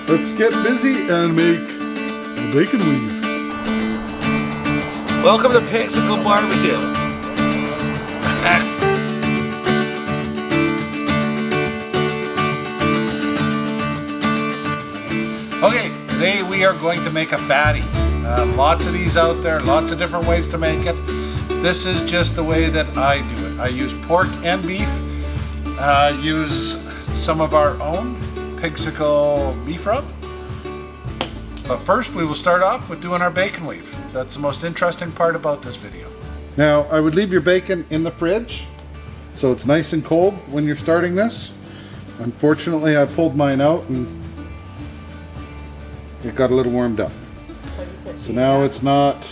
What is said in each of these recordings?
Let's get busy and make a bacon weave. Welcome to Pigsicle Barbecue. Okay, today we are going to make a fatty. Lots of these out there, lots of different ways to make it. This is just the way that I do it. I use pork and beef. Use some of our own Pigsicle beef rub. But first we will start off with doing our bacon weave. That's the most interesting part about this video. Now, I would leave your bacon in the fridge so it's nice and cold when you're starting this. Unfortunately, I pulled mine out and it got a little warmed up. So now it's not,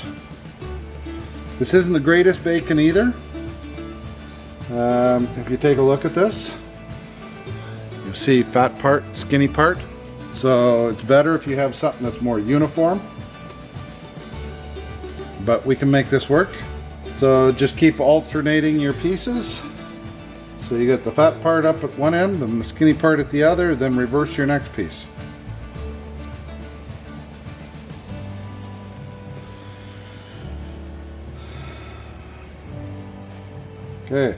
this isn't the greatest bacon either. If you take a look at this, you'll see fat part, skinny part. So it's better if you have something that's more uniform. But we can make this work. So just keep alternating your pieces. So you get the fat part up at one end and the skinny part at the other, then reverse your next piece. Okay.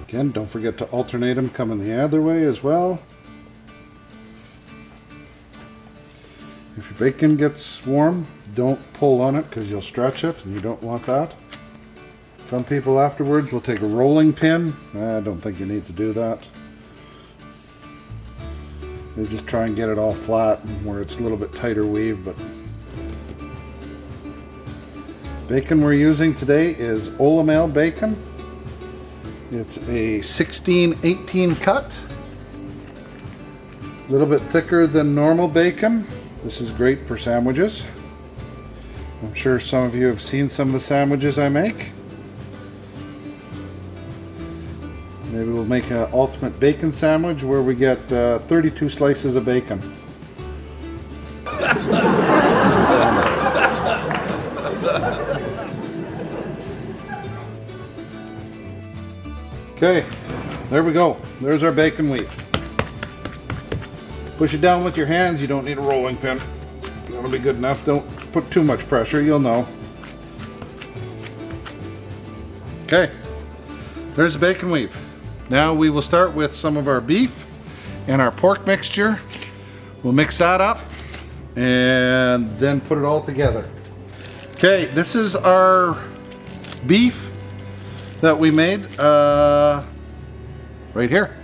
Again, don't forget to alternate them coming the other way as well. If your bacon gets warm, don't pull on it because you'll stretch it and you don't want that. Some people afterwards will take a rolling pin. I don't think you need to do that. They just try and get it all flat where it's a little bit tighter weave. But bacon we're using today is Olamel bacon. It's a 16-18 cut, a little bit thicker than normal bacon. This is great for sandwiches. I'm sure some of you have seen some of the sandwiches I make. Maybe we'll make an ultimate bacon sandwich where we get 32 slices of bacon. Okay, there we go. There's our bacon weave. Push it down with your hands. You don't need a rolling pin. That'll be good enough. Don't put too much pressure, you'll know. Okay, there's the bacon weave. Now we will start with some of our beef and our pork mixture. We'll mix that up and then put it all together. Okay, this is our beef that we made right here.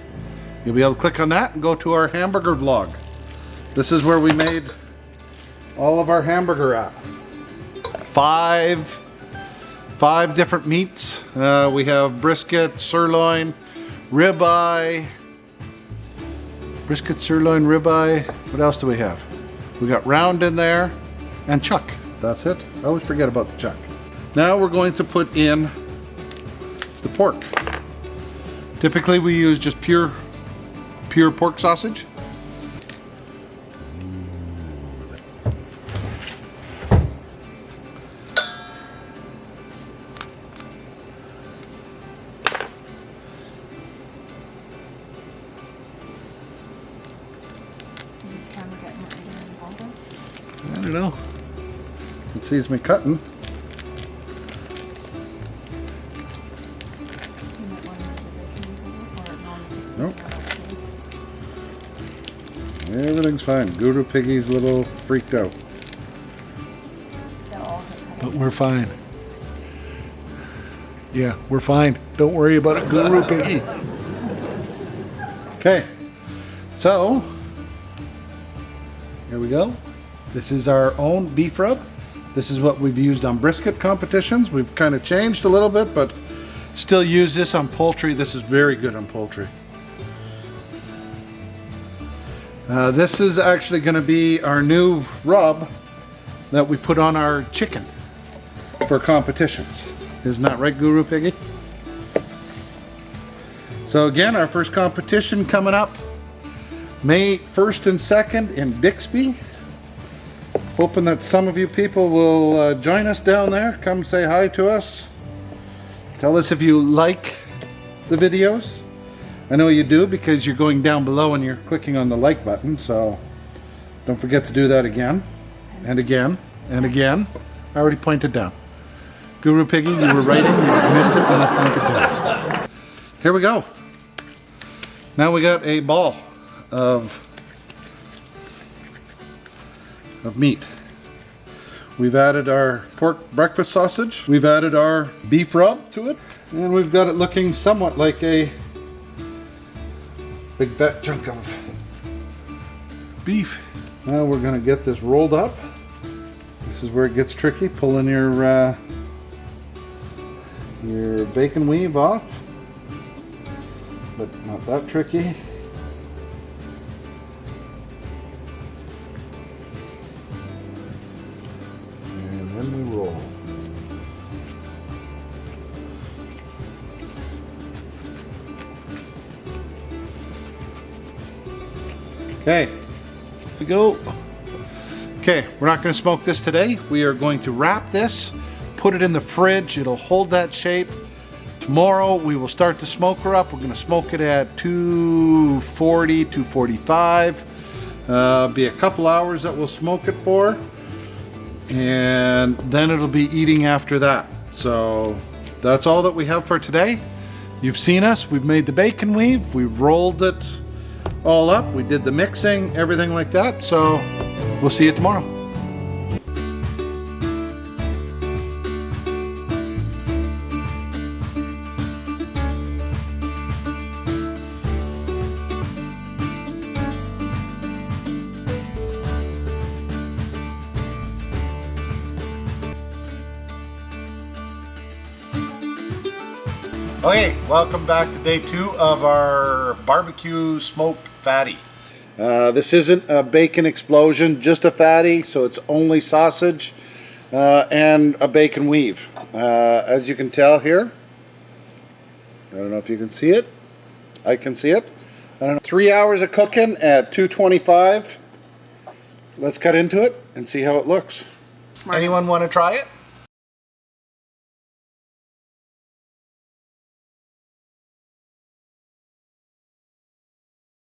You'll be able to click on that and go to our hamburger vlog. This is where we made all of our hamburger wrap. Five different meats. We have brisket, sirloin, ribeye. Brisket, sirloin, ribeye. What else do we have? We got round in there and chuck. That's it. I always forget about the chuck. Now we're going to put in the pork. Typically we use just pure pork sausage. I don't know. It sees me cutting. Nope. Everything's fine. Guru Piggy's a little freaked out. But we're fine. Yeah, we're fine. Don't worry about it, Guru Piggy. Okay. So, here we go. This is our own beef rub. This is what we've used on brisket competitions. We've kind of changed a little bit, but still use this on poultry. This is very good on poultry. This is actually going to be our new rub that we put on our chicken for competitions. Isn't that right, Guru Piggy? So again, our first competition coming up May 1st and 2nd in Bixby. Hoping that some of you people will join us down there. Come say hi to us. Tell us if you like the videos. I know you do because you're going down below and you're clicking on the like button, so don't forget to do that again and again and again. I already pointed down. Guru Piggy, you were writing, you missed it when I pointed down. Here we go. Now we got a ball of meat. We've added our pork breakfast sausage. We've added our beef rub to it. And we've got it looking somewhat like a big fat chunk of beef. Now we're gonna get this rolled up. This is where it gets tricky, pulling your bacon weave off, but not that tricky. And then we roll. Okay, here we go. Okay, we're not going to smoke this today. We are going to wrap this, put it in the fridge. It'll hold that shape. Tomorrow we will start the smoker up. We're going to smoke it at 240, 245. Be a couple hours that we'll smoke it for. And then it'll be eating after that. So that's all that we have for today. You've seen us. We've made the bacon weave. We've rolled it all up. We did the mixing, everything like that. So we'll see you tomorrow. Okay, welcome back to day 2 of our barbecue smoked fatty. This isn't a bacon explosion, just a fatty, so it's only sausage and a bacon weave. As you can tell here, I don't know if you can see it. I can see it. I don't know. 3 hours of cooking at 225. Let's cut into it and see how it looks. Anyone want to try it?